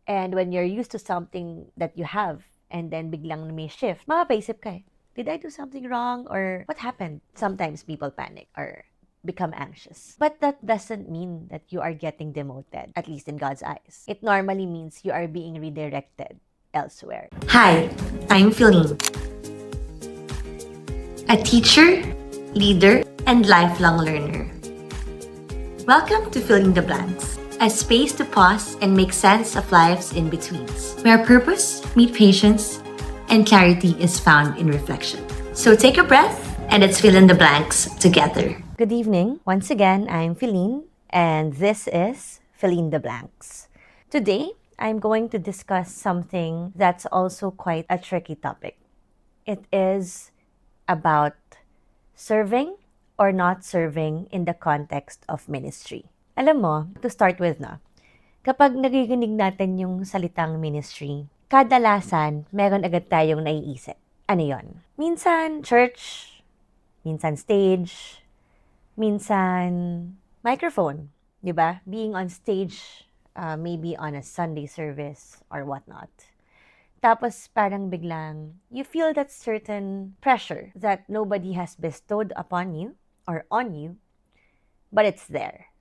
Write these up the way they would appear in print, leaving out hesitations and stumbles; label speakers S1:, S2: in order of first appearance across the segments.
S1: And when you're used to something that you have, and then biglang may shift, mapapaisip ka did I do something wrong? Or what happened? Sometimes people panic or become anxious. But that doesn't mean that you are getting demoted, at least in God's eyes. It normally means you are being redirected elsewhere.
S2: Hi, I'm Feline, a teacher, leader, and lifelong learner. Welcome to Filling the Blanks, a space to pause and make sense of life's in-betweens, where purpose, meet patience, and clarity is found in reflection. So take a breath and let's fill in the blanks together.
S1: Good evening. Once again, I'm Feline, and this is Fill the Blanks. Today, I'm going to discuss something that's also quite a tricky topic. It is about serving or not serving in the context of ministry. Alam mo, to start with kapag nagiginig natin yung salitang ministry, kadalasan meron agad tayong naiisip. Ano yon? Minsan church, minsan stage, minsan microphone, di ba? Being on stage, maybe on a Sunday service or whatnot. Tapos parang biglang, you feel that certain pressure that nobody has bestowed upon you or on you, but it's there.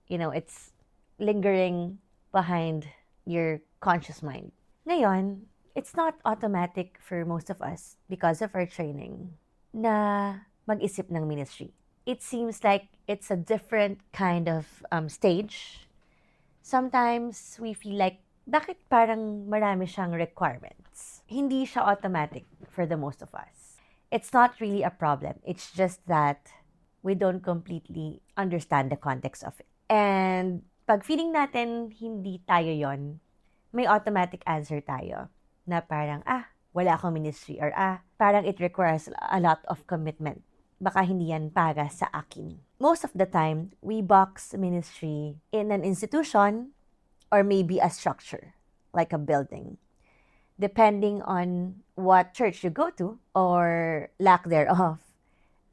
S1: You know, it's lingering behind your conscious mind. Ngayon, it's not automatic for most of us because of our training na mag-isip ng ministry. It seems like it's a different kind of stage. Sometimes we feel like, bakit parang marami siyang requirements? Hindi siya automatic for the most of us. It's not really a problem. It's just that we don't completely understand the context of it. And pag feeling natin hindi tayo yon, may automatic answer tayo na parang, wala akong ministry or parang it requires a lot of commitment. Baka hindi yan para sa akin. Most of the time, we box ministry in an institution or maybe a structure, like a building. Depending on what church you go to or lack thereof,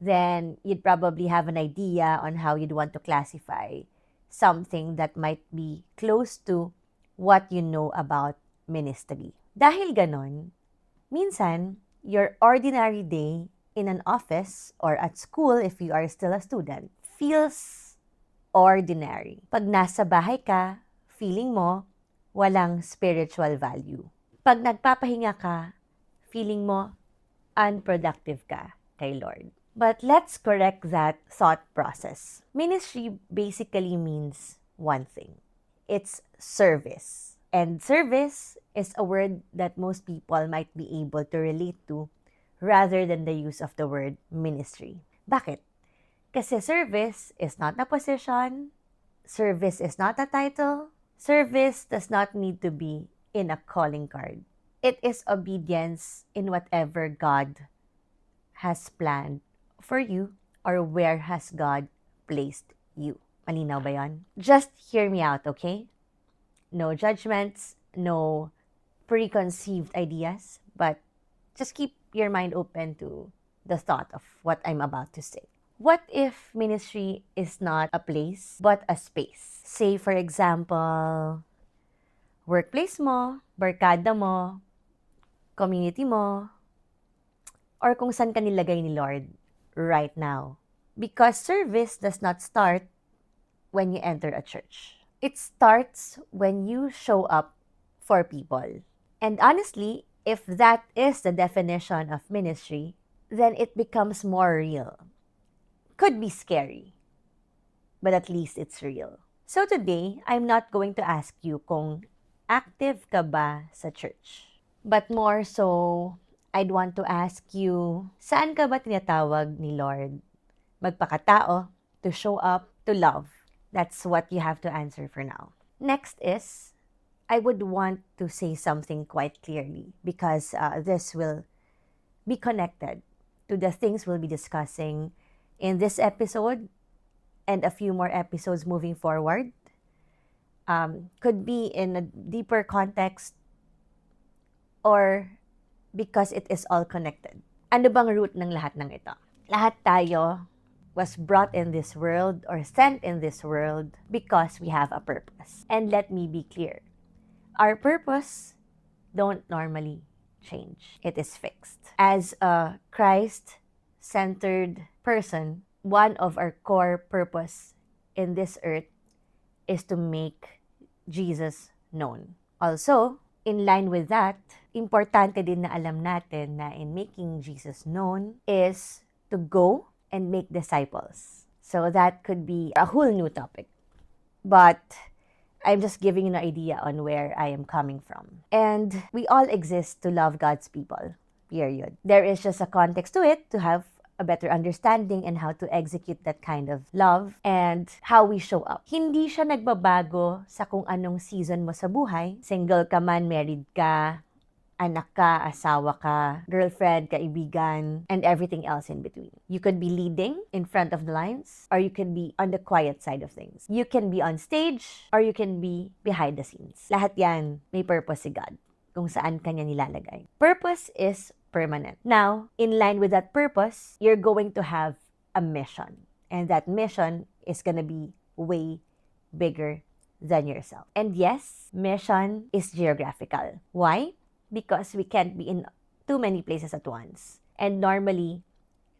S1: then you'd probably have an idea on how you'd want to classify something that might be close to what you know about ministry. Dahil ganon, minsan, your ordinary day in an office or at school, if you are still a student, feels ordinary. Pag nasa bahay ka, feeling mo walang spiritual value. Pag nagpapahinga ka, feeling mo unproductive ka kay Lord. But let's correct that thought process. Ministry basically means one thing. It's service. And service is a word that most people might be able to relate to rather than the use of the word ministry. Bakit? Kasi service is not a position, service is not a title, service does not need to be in a calling card. It is obedience in whatever God has planned for you or where has God placed you. Malinaw ba yan? Just hear me out, okay? No judgments, no preconceived ideas, but just keep your mind open to the thought of what I'm about to say. What if ministry is not a place, but a space? Say, for example, workplace mo, barkada mo, community mo, or kung saan ka nilagay ni Lord right now. Because service does not start when you enter a church. It starts when you show up for people. And honestly, if that is the definition of ministry, then it becomes more real. Could be scary, but at least it's real. So today, I'm not going to ask you kung active ka ba sa church. But more so, I'd want to ask you, saan ka ba tinatawag ni Lord? Magpakatao, to show up, to love. That's what you have to answer for now. Next is, I would want to say something quite clearly because this will be connected to the things we'll be discussing in this episode and a few more episodes moving forward. Could be in a deeper context or because it is all connected. Ano bang root ng lahat ng ito? Lahat tayo was brought in this world or sent in this world because we have a purpose. And let me be clear. Our purpose don't normally change. It is fixed. As a Christ-centered person, one of our core purpose in this earth is to make Jesus known. Also, in line with that, importante din na alam natin na in making Jesus known is to go and make disciples. So that could be a whole new topic. But I'm just giving you an idea on where I am coming from. And we all exist to love God's people, period. There is just a context to it to have a better understanding and how to execute that kind of love and how we show up. Hindi siya nagbabago sa kung anong season mo sa buhay. Single ka man, married ka, anak ka, asawa ka, girlfriend, kaibigan, and everything else in between. You could be leading in front of the lines, or you could be on the quiet side of things. You can be on stage, or you can be behind the scenes. Lahat yan, may purpose si God kung saan kanya nilalagay. Purpose is permanent. Now, in line with that purpose, you're going to have a mission. And that mission is gonna be way bigger than yourself. And yes, mission is geographical. Why? Because we can't be in too many places at once. And normally,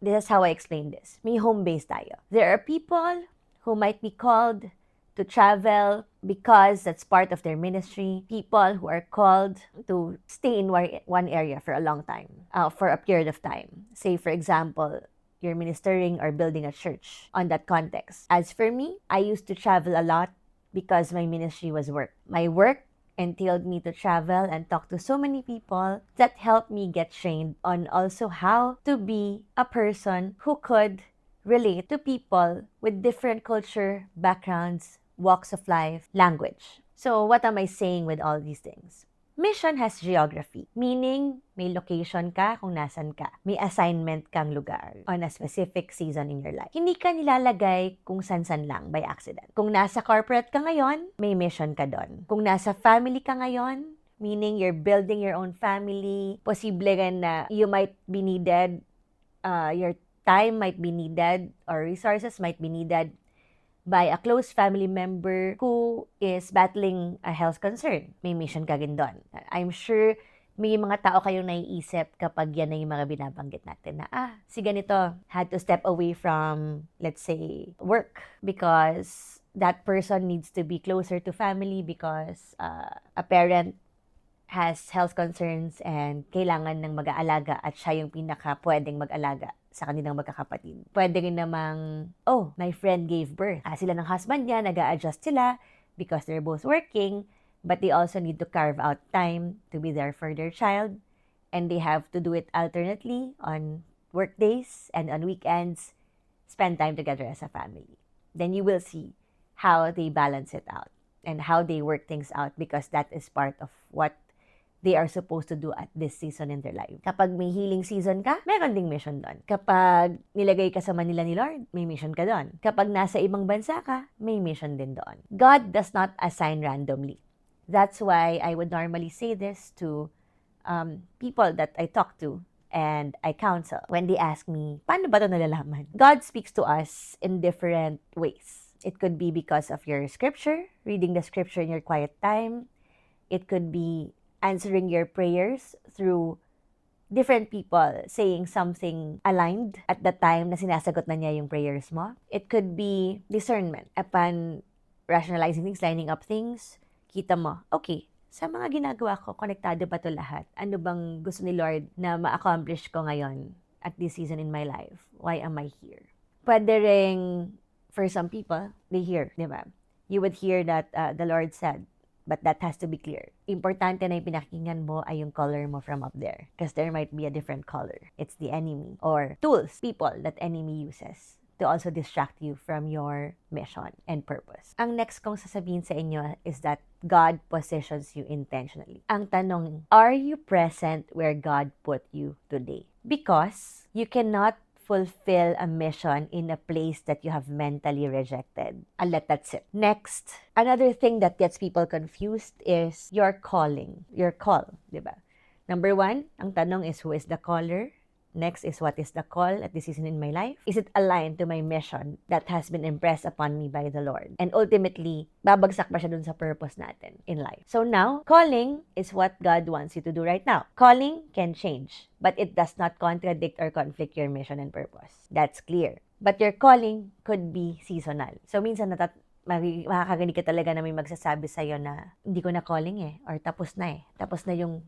S1: this is how I explain this. May home base tayo. There are people who might be called to travel because that's part of their ministry. People who are called to stay in one area for a long time, for a period of time. Say, for example, you're ministering or building a church on that context. As for me, I used to travel a lot because my ministry was work. My work entailed me to travel and talk to so many people that helped me get trained on also how to be a person who could relate to people with different culture, backgrounds, walks of life, language. So what am I saying with all these things? Mission has geography, meaning may location ka kung nasan ka. May assignment kang lugar on a specific season in your life. Hindi ka nilalagay kung san-san lang by accident. Kung nasa corporate ka ngayon, may mission ka doon. Kung nasa family ka ngayon, meaning you're building your own family, posible rin na you might be needed, your time might be needed, or resources might be needed by a close family member who is battling a health concern. May mission ka rin doon. I'm sure may mga tao kayong naiisip kapag yan na yung mga binabanggit natin na, si ganito, had to step away from, let's say, work because that person needs to be closer to family because a parent has health concerns and kailangan ng mag-aalaga at siya yung pinaka pwedeng mag-alaga sa kanilang magkakapatid. Pwede rin namang, my friend gave birth. Sila ng husband niya, nag-a-adjust sila because they're both working, but they also need to carve out time to be there for their child, and they have to do it alternately on work days and on weekends, spend time together as a family. Then you will see how they balance it out and how they work things out because that is part of what they are supposed to do at this season in their life. Kapag may healing season ka, meron ding mission doon. Kapag nilagay ka sa Manila ni Lord, may mission ka doon. Kapag nasa ibang bansa ka, may mission din doon. God does not assign randomly. That's why I would normally say this to people that I talk to and I counsel when they ask me, paano ba ito nalalaman? God speaks to us in different ways. It could be because of your scripture, reading the scripture in your quiet time. It could be answering your prayers through different people saying something aligned at the time na sinasagot na niya yung prayers mo. It could be discernment. Upon rationalizing things, lining up things, kita mo, okay, sa mga ginagawa ko, konektado ba to lahat? Ano bang gusto ni Lord na ma-accomplish ko ngayon at this season in my life? Why am I here? Pwede ring, for some people, they hear, di ba? You would hear that the Lord said, but that has to be clear. Importante na yung pinakinggan mo ay yung color mo from up there. Because there might be a different color. It's the enemy. Or tools, people that enemy uses to also distract you from your mission and purpose. Ang next kong sasabihin sa inyo is that God positions you intentionally. Ang tanong, are you present where God put you today? Because you cannot fulfill a mission in a place that you have mentally rejected. I'll let that sit. Next, another thing that gets people confused is your calling, your call, di ba? Number one, ang tanong is who is the caller? Next is, what is the call at this season in my life? Is it aligned to my mission that has been impressed upon me by the Lord? And ultimately, babagsak ba siya dun sa purpose natin in life? So now, calling is what God wants you to do right now. Calling can change, but it does not contradict or conflict your mission and purpose. That's clear. But your calling could be seasonal. So minsan makakarinig ka talaga na may magsasabi sa'yo na hindi ko na calling or tapos na Tapos na yung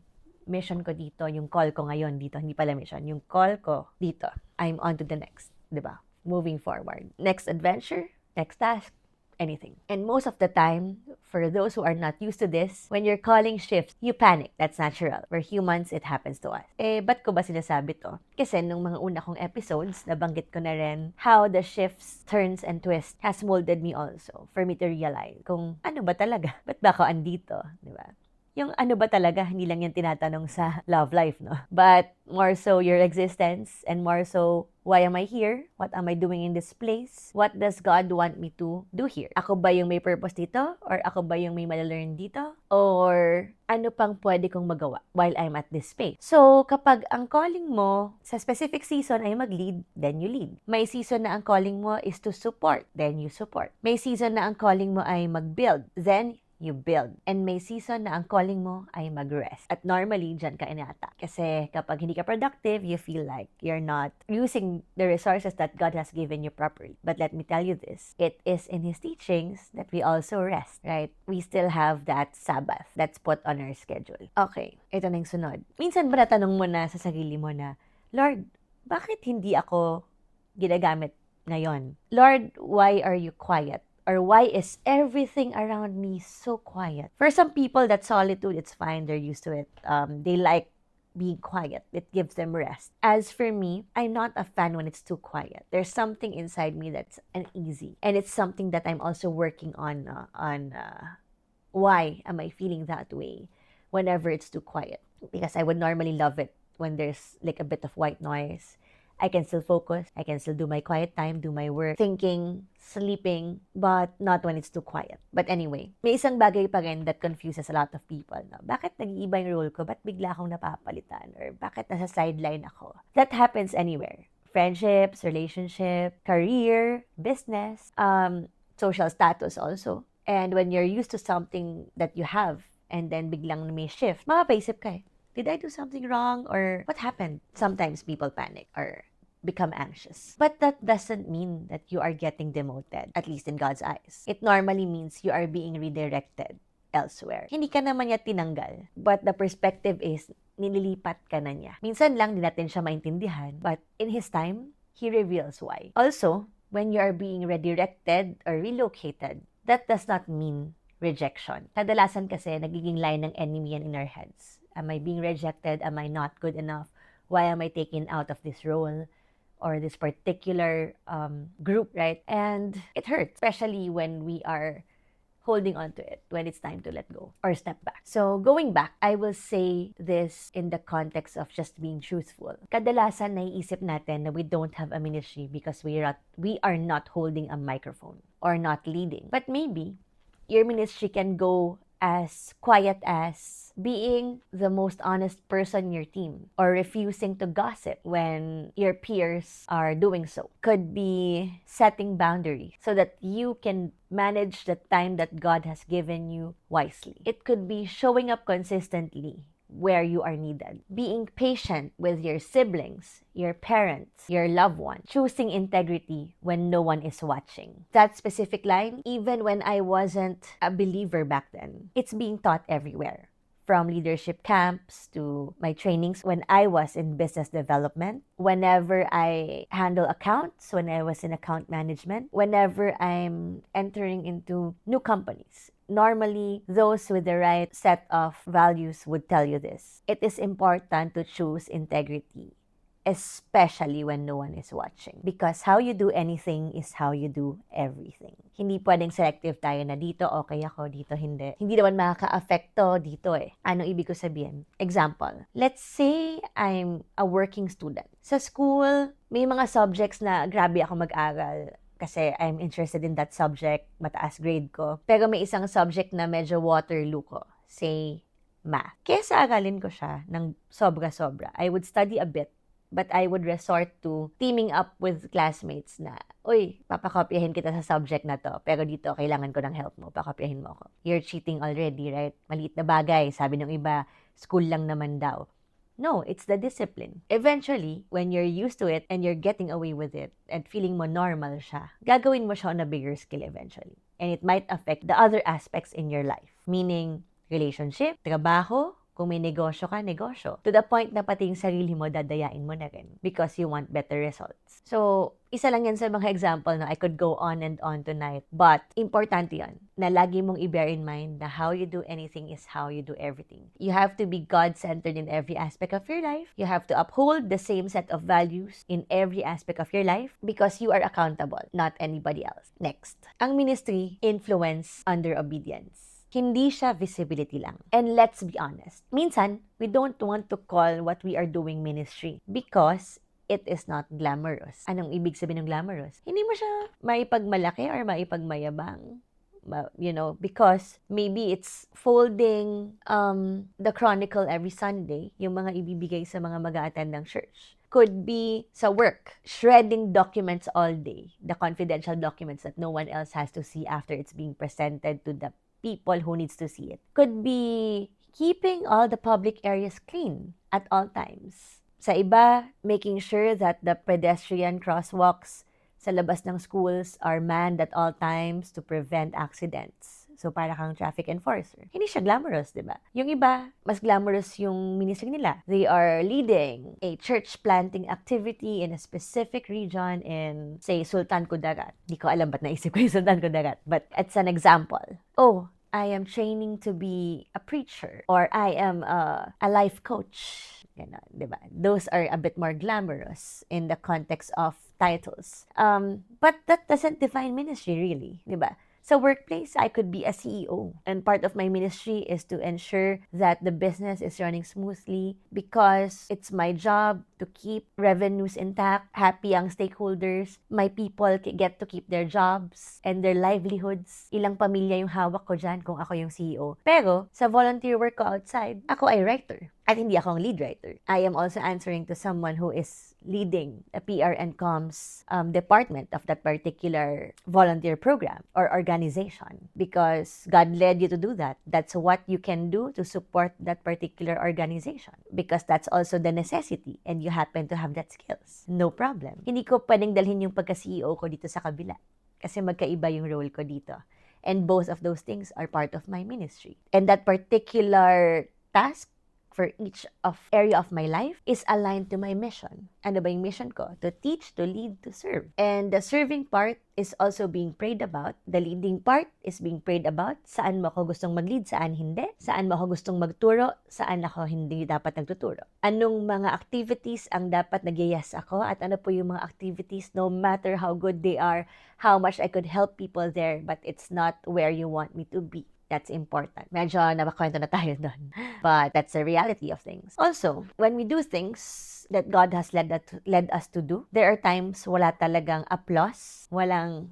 S1: mission ko dito, yung call ko ngayon dito, hindi pala mission, yung call ko dito. I'm on to the next, di ba? Moving forward. Next adventure, next task, anything. And most of the time, for those who are not used to this, when your calling shifts, you panic. That's natural. We're humans, it happens to us. Ba't ko ba sinasabi to? Kasi nung mga una kong episodes, nabanggit ko na rin how the shifts, turns, and twists has molded me also for me to realize kung ano ba talaga? Ba't ba ako andito? Di ba? Yung ano ba talaga, hindi lang yung tinatanong sa love life, no? But more so your existence, and more so, why am I here? What am I doing in this place? What does God want me to do here? Ako ba yung may purpose dito? Or ako ba yung may malalearn dito? Or ano pang pwede kong magawa while I'm at this space? So, kapag ang calling mo sa specific season ay mag-lead, then you lead. May season na ang calling mo is to support, then you support. May season na ang calling mo ay mag-build, then you build. And may season na ang calling mo ay mag-rest. At normally, dyan ka inata. Kasi kapag hindi ka productive, you feel like you're not using the resources that God has given you properly. But let me tell you this, it is in His teachings that we also rest, right? We still have that Sabbath that's put on our schedule. Okay, ito na yung sunod. Minsan ba natanong mo na sa sarili mo na, Lord, bakit hindi ako ginagamit ngayon? Lord, why are you quiet? Or why is everything around me so quiet? For some people, that solitude, it's fine. They're used to it. They like being quiet. It gives them rest. As for me, I'm not a fan when it's too quiet. There's something inside me that's uneasy. And it's something that I'm also working on why am I feeling that way whenever it's too quiet. Because I would normally love it when there's like a bit of white noise. I can still focus. I can still do my quiet time, do my work, thinking, sleeping, but not when it's too quiet. But anyway, may isang bagay pa rin that confuses a lot of people. No? Bakit nag-iiba yung role ko? Ba't bigla akong napapalitan? Or bakit nasa sideline ako? That happens anywhere. Friendships, relationship, career, business, social status also. And when you're used to something that you have, and then biglang may shift, mapapaisip ka did I do something wrong? Or what happened? Sometimes people panic or become anxious. But that doesn't mean that you are getting demoted, at least in God's eyes. It normally means you are being redirected elsewhere. Hindi ka naman niya tinanggal, but the perspective is nililipat ka na niya. Minsan lang din natin siya maintindihan, but in His time, He reveals why. Also, when you are being redirected or relocated, that does not mean rejection. Kadalasan kasi nagiging line ng enemy yan in our heads. Am I being rejected? Am I not good enough? Why am I taken out of this role or this particular group, right? And it hurts, especially when we are holding on to it, when it's time to let go or step back. So going back, I will say this in the context of just being truthful. Kadalasan naiisip natin na we don't have a ministry because we are not holding a microphone or not leading. But maybe your ministry can go as quiet as being the most honest person in your team or refusing to gossip when your peers are doing so. Could be setting boundaries so that you can manage the time that God has given you wisely. It could be showing up consistently where you are needed. Being patient with your siblings, your parents, your loved ones. Choosing integrity when no one is watching. That specific line, even when I wasn't a believer back then, it's being taught everywhere. From leadership camps to my trainings when I was in business development, whenever I handle accounts, when I was in account management, whenever I'm entering into new companies. Normally, those with the right set of values would tell you this. It is important to choose integrity, especially when no one is watching. Because how you do anything is how you do everything. Hindi pwedeng selective tayo na dito okay ako, dito hindi. Hindi naman makaka-affecto dito Anong ibig ko sabihin? Example, let's say I'm a working student. Sa school, may mga subjects na grabe ako mag-aral kasi I'm interested in that subject, mataas grade ko. Pero may isang subject na medyo Waterloo ko, say, math. Kesa aralin ko siya ng sobra-sobra, I would study a bit But I would resort to teaming up with classmates na, uy, papakopyahin kita sa subject na to, pero dito, kailangan ko ng help mo, pakopyahin mo ako. You're cheating already, right? Maliit na bagay, sabi ng iba, school lang naman daw. No, it's the discipline. Eventually, when you're used to it and you're getting away with it and feeling mo normal siya, gagawin mo siya on a bigger scale eventually. And it might affect the other aspects in your life. Meaning, relationship, trabaho, kung may negosyo ka, negosyo. To the point na pati yung sarili mo, dadayain mo na rin because you want better results. So, isa lang yan sa mga example na I could go on and on tonight. But, importante yan na lagi mong i-bear in mind na how you do anything is how you do everything. You have to be God-centered in every aspect of your life. You have to uphold the same set of values in every aspect of your life because you are accountable, not anybody else. Next, ang ministry, influence under obedience. Hindi siya visibility lang. And let's be honest, minsan, we don't want to call what we are doing ministry because it is not glamorous. Anong ibig sabihin ng glamorous? Hindi mo siya maipagmalaki or maipagmayabang. You know, because maybe it's folding the chronicle every Sunday, yung mga ibibigay sa mga mag-a-attend ng church. Could be sa work, shredding documents all day, the confidential documents that no one else has to see after it's being presented to the people who needs to see it. Could be keeping all the public areas clean at all times. Sa iba, making sure that the pedestrian crosswalks sa labas ng schools are manned at all times to prevent accidents. So, para kang traffic enforcer. Hindi siya glamorous, di ba? Yung iba, mas glamorous yung ministry nila. They are leading a church planting activity in a specific region in, say, Sultan Kudarat. Di ko alam ba't naisip ko yung Sultan Kudarat. But it's an example. Oh, I am training to be a preacher. Or I am a life coach. Ganon, di ba? Those are a bit more glamorous in the context of titles. But that doesn't define ministry, really. Di ba? Sa workplace, I could be a CEO. And part of my ministry is to ensure that the business is running smoothly because it's my job to keep revenues intact, happy ang stakeholders, my people get to keep their jobs and their livelihoods. Ilang pamilya yung hawak ko dyan kung ako yung CEO. Pero, sa volunteer work ko outside, ako ay writer. At hindi ako ang lead writer. I am also answering to someone who is leading the PR and comms department of that particular volunteer program or organization because God led you to do that. That's what you can do to support that particular organization because that's also the necessity and you happen to have that skills. No problem. Hindi ko pwedeng dalhin yung pagka-CEO ko dito sa kabila kasi magkaiba yung role ko dito. And both of those things are part of my ministry. And that particular task for each area of my life is aligned to my mission. Ano ba yung mission ko? To teach, to lead, to serve. And the serving part is also being prayed about. The leading part is being prayed about. Saan mo ako gustong mag-lead, saan hindi. Saan mo ako gustong magturo, saan ako hindi dapat nagtuturo. Anong mga activities ang dapat nag-yes ako at ano po yung mga activities no matter how good they are, how much I could help people there, but it's not where you want me to be. That's important. Medyo nabakwento na tayo doon. But that's the reality of things. Also, when we do things that God has led us to do, there are times wala talagang applause, walang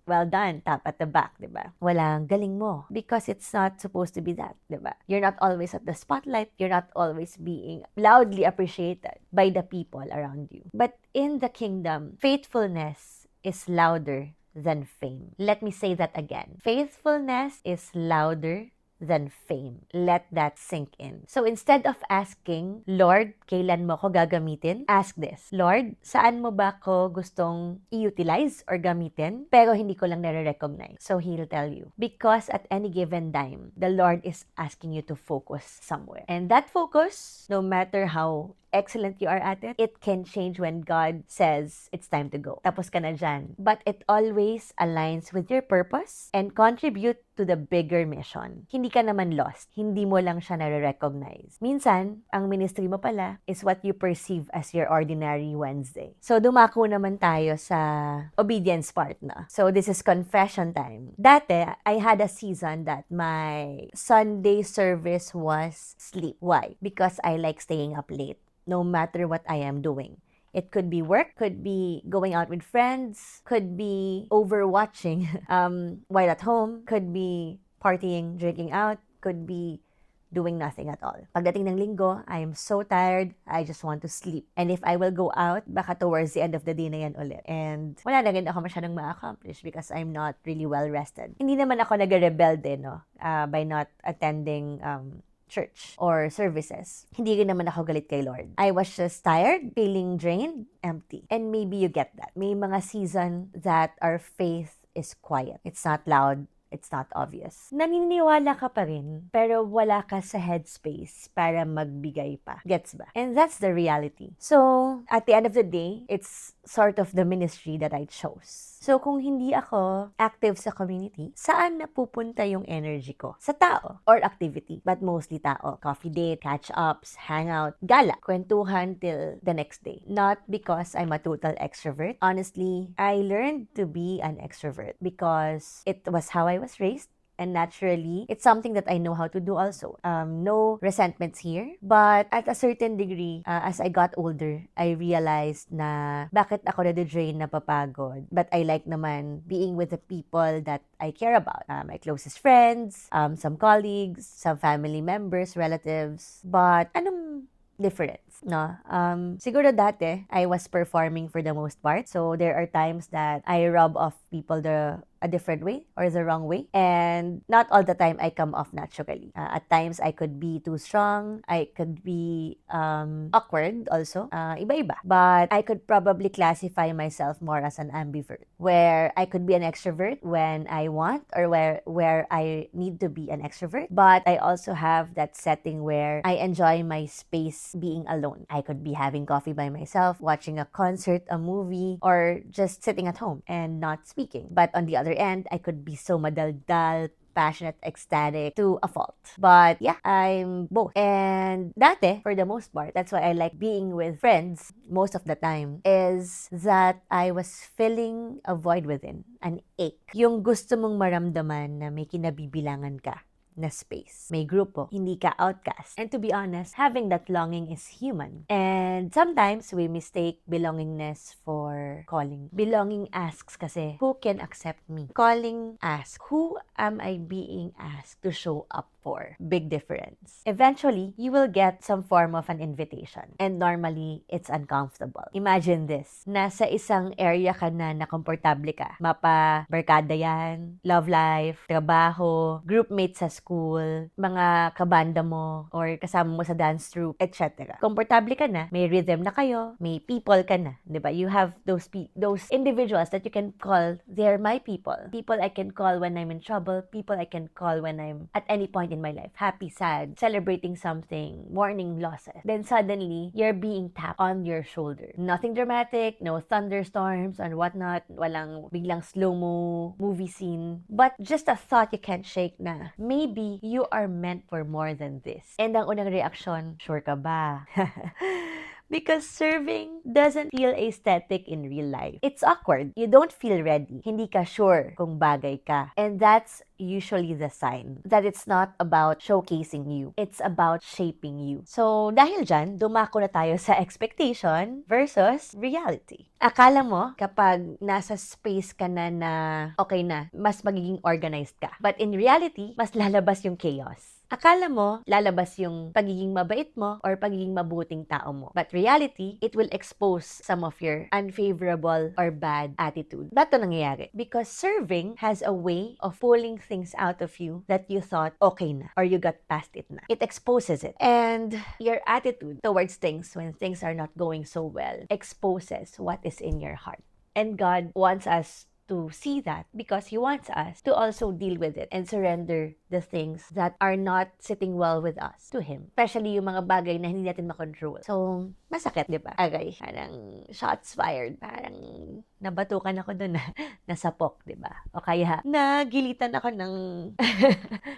S1: well done, tap at the back, di ba? Walang galing mo because it's not supposed to be that, di ba? You're not always at the spotlight. You're not always being loudly appreciated by the people around you. But in the kingdom, faithfulness is louder than fame. Let me say that again. Faithfulness is louder than fame. Let that sink in. So instead of asking, Lord, kailan mo ko gagamitin? Ask this, Lord, saan mo ba ko gustong i-utilize or gamitin? Pero hindi ko lang nare-recognize. So He'll tell you. Because at any given time, the Lord is asking you to focus somewhere. And that focus, no matter how excellent you are at it, it can change when God says it's time to go. Tapos ka na dyan. But it always aligns with your purpose and contribute to the bigger mission. Hindi ka naman lost. Hindi mo lang siya nare-recognize. Minsan, ang ministry mo pala is what you perceive as your ordinary Wednesday. So, dumako naman tayo sa obedience part na. So, this is confession time. Dati, I had a season that my Sunday service was sleep. Why? Because I like staying up late. No matter what I am doing. It could be work, could be going out with friends, could be overwatching while at home, could be partying, drinking out, could be doing nothing at all. Pagdating ng linggo, I am so tired, I just want to sleep. And if I will go out, baka towards the end of the day na yan ulit. And wala na rin ako masyadong ma-accomplish because I'm not really well rested. Hindi naman ako nag-rebelde, no? By not attending church or services. Hindi rin naman ako galit kay Lord. I was just tired, feeling drained, empty. And maybe you get that. May mga season that our faith is quiet. It's not loud. It's not obvious. Naniniwala ka pa rin, pero wala ka sa headspace para magbigay pa. Gets ba? And that's the reality. So, at the end of the day, it's sort of the ministry that I chose. So, kung hindi ako active sa community, saan napupunta yung energy ko? Sa tao or activity, but mostly tao. Coffee date, catch-ups, hangout, gala, kwentuhan till the next day. Not because I'm a total extrovert. Honestly, I learned to be an extrovert because it was how I was raised. And naturally, it's something that I know how to do also. No resentments here. But at a certain degree, as I got older, I realized na bakit ako na-drain, napapagod. But I like naman being with the people that I care about. My closest friends, some colleagues, some family members, relatives. But anong difference, no? Siguro dati, I was performing for the most part. So there are times that I rub off people a different way or the wrong way. And not all the time I come off naturally. At times, I could be too strong. I could be awkward also. Iba-iba. But I could probably classify myself more as an ambivert, where I could be an extrovert when I want or where I need to be an extrovert. But I also have that setting where I enjoy my space being alone. I could be having coffee by myself, watching a concert, a movie, or just sitting at home and not speaking. But on the other end, I could be so madaldal, passionate, ecstatic to a fault. But yeah, I'm both. And dati, for the most part, that's why I like being with friends most of the time, is that I was filling a void within, an ache. Yung gusto mong maramdaman na may kinabibilangan ka na space. May grupo, hindi ka outcast. And to be honest, having that longing is human. And sometimes we mistake belongingness for calling. Belonging asks kasi, who can accept me? Calling asks, who am I being asked to show up for? Big difference. Eventually, you will get some form of an invitation. And normally, it's uncomfortable. Imagine this. Nasa isang area ka na komportable ka. Mapa, barkada yan, love life, trabaho, groupmates sa school, mga kabanda mo, or kasama mo sa dance troupe, etc. Komportable ka na, may rhythm na kayo, may people ka na, di ba? You have those individuals that you can call, they're my people. People I can call when I'm in trouble, people I can call when I'm at any point in my life, happy, sad, celebrating something, mourning losses. Then suddenly, you're being tapped on your shoulder. Nothing dramatic, no thunderstorms and whatnot, walang biglang slow-mo movie scene, but just a thought you can't shake na, maybe you are meant for more than this. And ang unang reaksyon, sure ka ba? Because serving doesn't feel aesthetic in real life. It's awkward. You don't feel ready. Hindi ka sure kung bagay ka. And that's usually the sign that it's not about showcasing you. It's about shaping you. So, dahil dyan, dumako na tayo sa expectation versus reality. Akala mo, kapag nasa space ka na okay na, mas magiging organized ka. But in reality, mas lalabas yung chaos. Akala mo, lalabas yung pagiging mabait mo or pagiging mabuting tao mo. But reality, it will expose some of your unfavorable or bad attitude. Ba't ito nangyayari? Because serving has a way of pulling things out of you that you thought okay na or you got past it na. It exposes it. And your attitude towards things when things are not going so well exposes what is in your heart. And God wants us to see that because He wants us to also deal with it and surrender the things that are not sitting well with us to Him. Especially yung mga bagay na hindi natin makontrol. So, masakit, di ba? Agay, parang shots fired. Parang nabatukan ako dun na nasapok, di ba? O kaya, nagilitan ako ng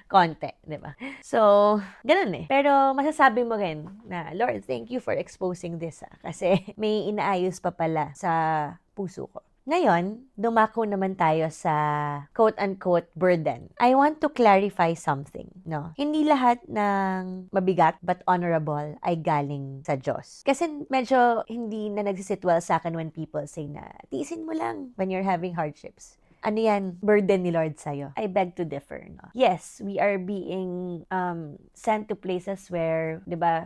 S1: konti, di ba? So, ganun eh. Pero masasabi mo rin na, Lord, thank you for exposing this. Kasi may inaayos pa pala sa puso ko. Ngayon, dumako naman tayo sa quote-unquote burden. I want to clarify something, no? Hindi lahat ng mabigat but honorable ay galing sa Diyos. Kasi medyo hindi na nagsisit well sa akin when people say na, tiisin mo lang when you're having hardships. ano yan, burden ni Lord sa'yo? I beg to differ, no? Yes, we are being sent to places where, di ba,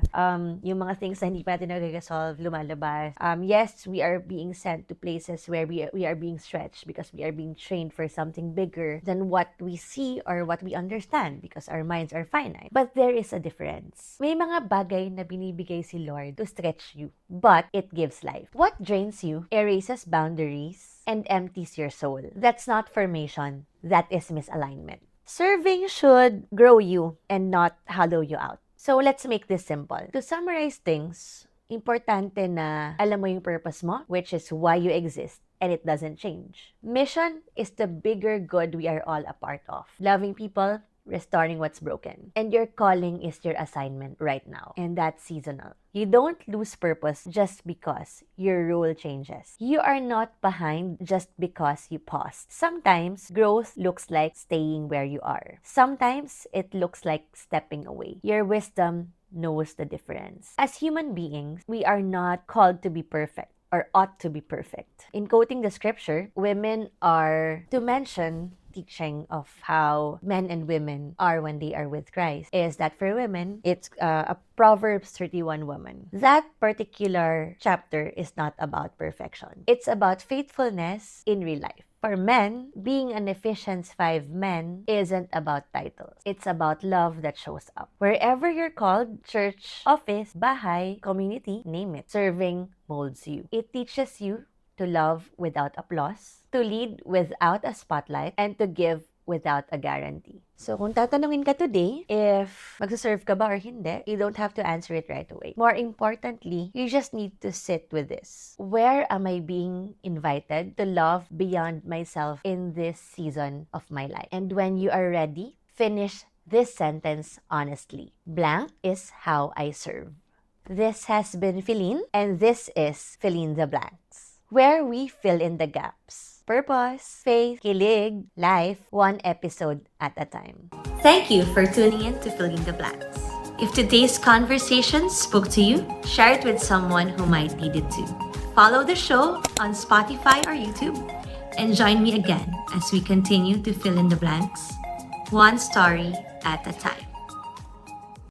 S1: yung mga things na hindi pa natin nag-resolve, lumalabas. Yes, we are being sent to places where we are being stretched because we are being trained for something bigger than what we see or what we understand because our minds are finite. But there is a difference. May mga bagay na binibigay si Lord to stretch you, but it gives life. What drains you erases boundaries and empties your soul. That's not formation. That is misalignment. Serving should grow you and not hollow you out. So let's make this simple. To summarize things, importante na alam mo yung purpose mo, which is why you exist, and it doesn't change. Mission is the bigger good we are all a part of. Loving people, restoring what's broken. And your calling is your assignment right now. And that's seasonal. You don't lose purpose just because your role changes. You are not behind just because you paused. Sometimes, growth looks like staying where you are. Sometimes, it looks like stepping away. Your wisdom knows the difference. As human beings, we are not called to be perfect or ought to be perfect. In quoting the scripture, women are to mention teaching of how men and women are when they are with Christ is that for women, it's a Proverbs 31 woman. That particular chapter is not about perfection. It's about faithfulness in real life. For men, being an Ephesians 5 men isn't about titles. It's about love that shows up. Wherever you're called, church, office, bahay, community, name it, serving molds you. It teaches you to love without applause, to lead without a spotlight, and to give without a guarantee. So kung tatanungin ka today if magsaserve ka ba or hindi, you don't have to answer it right away. More importantly, you just need to sit with this. Where am I being invited to love beyond myself in this season of my life? And when you are ready, finish this sentence honestly. Blank is how I serve. This has been Feline, and this is Feline the Blanks, where we fill in the gaps. Purpose, faith, kilig, life, one episode at a time.
S2: Thank you for tuning in to Filling the Blanks. If today's conversation spoke to you, share it with someone who might need it too. Follow the show on Spotify or YouTube, and join me again as we continue to fill in the blanks, one story at a time.